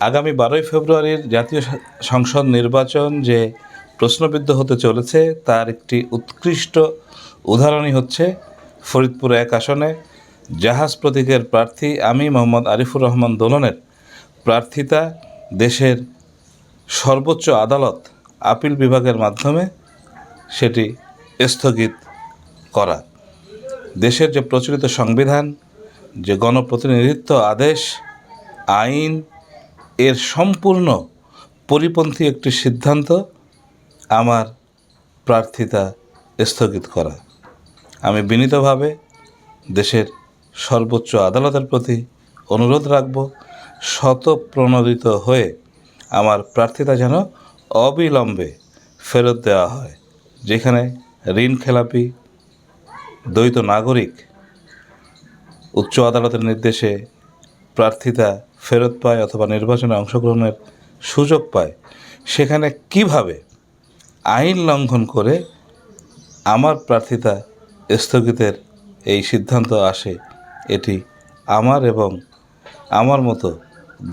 আগামী 12ই ফেব্রুয়ারির জাতীয় সংসদ নির্বাচন যে প্রশ্নবিদ্ধ হতে চলেছে তার একটি উৎকৃষ্ট উদাহরণই হচ্ছে ফরিদপুর 1 আসনে জাহাজ প্রতীকের প্রার্থী আমি মোহাম্মদ আরিফুর রহমান দোলনের প্রার্থিতা দেশের সর্বোচ্চ আদালত আপিল বিভাগের মাধ্যমে সেটি স্থগিত করা। দেশের যে প্রচলিত সংবিধান, যে গণপ্রতিনিধিত্ব আদেশ, আইন এর সম্পূর্ণ পরিপন্থী একটি সিদ্ধান্ত আমার প্রার্থিতা স্থগিত করা। আমি বিনীতভাবে দেশের সর্বোচ্চ আদালতের প্রতি অনুরোধ রাখব, শতপ্রণোদিত হয়ে আমার প্রার্থিতা যেন অবিলম্বে ফেরত দেওয়া হয়। যেখানে ঋণ খেলাপি দ্বৈত নাগরিক উচ্চ আদালতের নির্দেশে প্রার্থিতা ফেরত পায় অথবা নির্বাচনে অংশগ্রহণের সুযোগ পায়, সেখানে কিভাবে আইন লঙ্ঘন করে আমার প্রার্থিতা স্থগিতের এই সিদ্ধান্ত আসে, এটি আমার এবং আমার মতো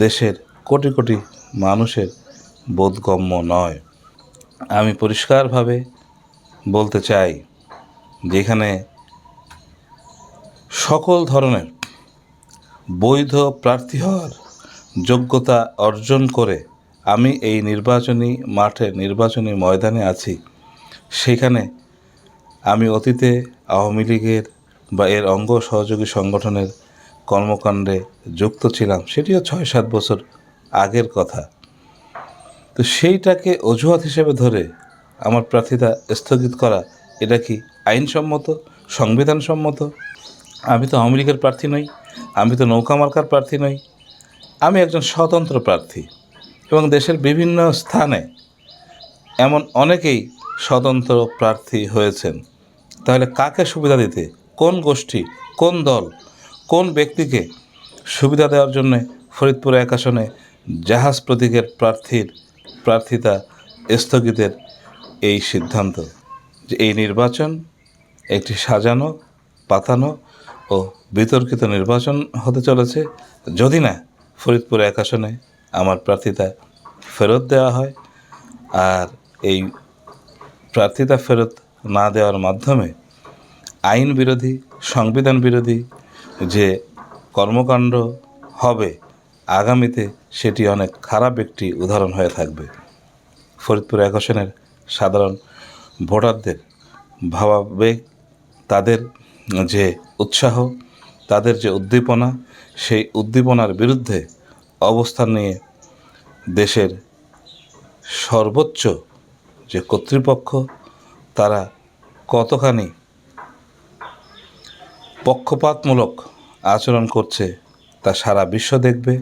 দেশের কোটি কোটি মানুষের বোধগম্য নয়। আমি পরিষ্কারভাবে বলতে চাই, যেখানে সকল ধরনের বৈধ প্রার্থী হওয়ার যোগ্যতা অর্জন করে আমি এই নির্বাচনী মাঠে, নির্বাচনী ময়দানে আছি, সেখানে আমি অতীতে আওয়ামী লীগের বা এর অঙ্গ সহযোগী সংগঠনের কর্মকাণ্ডে যুক্ত ছিলাম, সেটিও 6-7 বছর আগের কথা। তো সেইটাকে অজুহাত হিসেবে ধরে আমার প্রার্থিতা স্থগিত করা, এটা কি আইনসম্মত, সংবিধানসম্মত? আমি তো আওয়ামী লীগের প্রার্থী নই, আমি তো নৌকা মার্কার প্রার্থী নই, আমি একজন স্বতন্ত্র প্রার্থী। এবং দেশের বিভিন্ন স্থানে এমন অনেকেই স্বতন্ত্র প্রার্থী হয়েছেন। তাহলে কাকে সুবিধা দিতে, কোন গোষ্ঠী, কোন দল, কোন ব্যক্তিকে সুবিধা দেওয়ার জন্য ফরিদপুর 1 আসনে জাহাজ প্রতীকের প্রার্থিতা স্থগিতের এই সিদ্ধান্ত? যে এই নির্বাচন একটি সাজানো, পাতানো ও বিতর্কিত নির্বাচন হতে চলেছে যদি না ফরিদপুর 1 আসনে আমার প্রার্থিতা ফেরত দেওয়া হয়। আর এই প্রার্থিতা ফেরত না দেওয়ার মাধ্যমে আইন বিরোধী, সংবিধান বিরোধী যে কর্মকাণ্ড হবে আগামীতে, সেটি অনেক খারাপ একটি উদাহরণ হয়ে থাকবে। ফরিদপুর 1 আসনের সাধারণ ভোটারদের ভাবাবেগ, তাদের যে উৎসাহ, তাদের যে উদ্দীপনা, সেই উদ্দীপনার বিরুদ্ধে অবস্থান নিয়ে দেশের সর্বোচ্চ যে কর্তৃপক্ষ, তারা কতখানি পক্ষপাতমূলক আচরণ করছে তা সারা বিশ্ব দেখবে।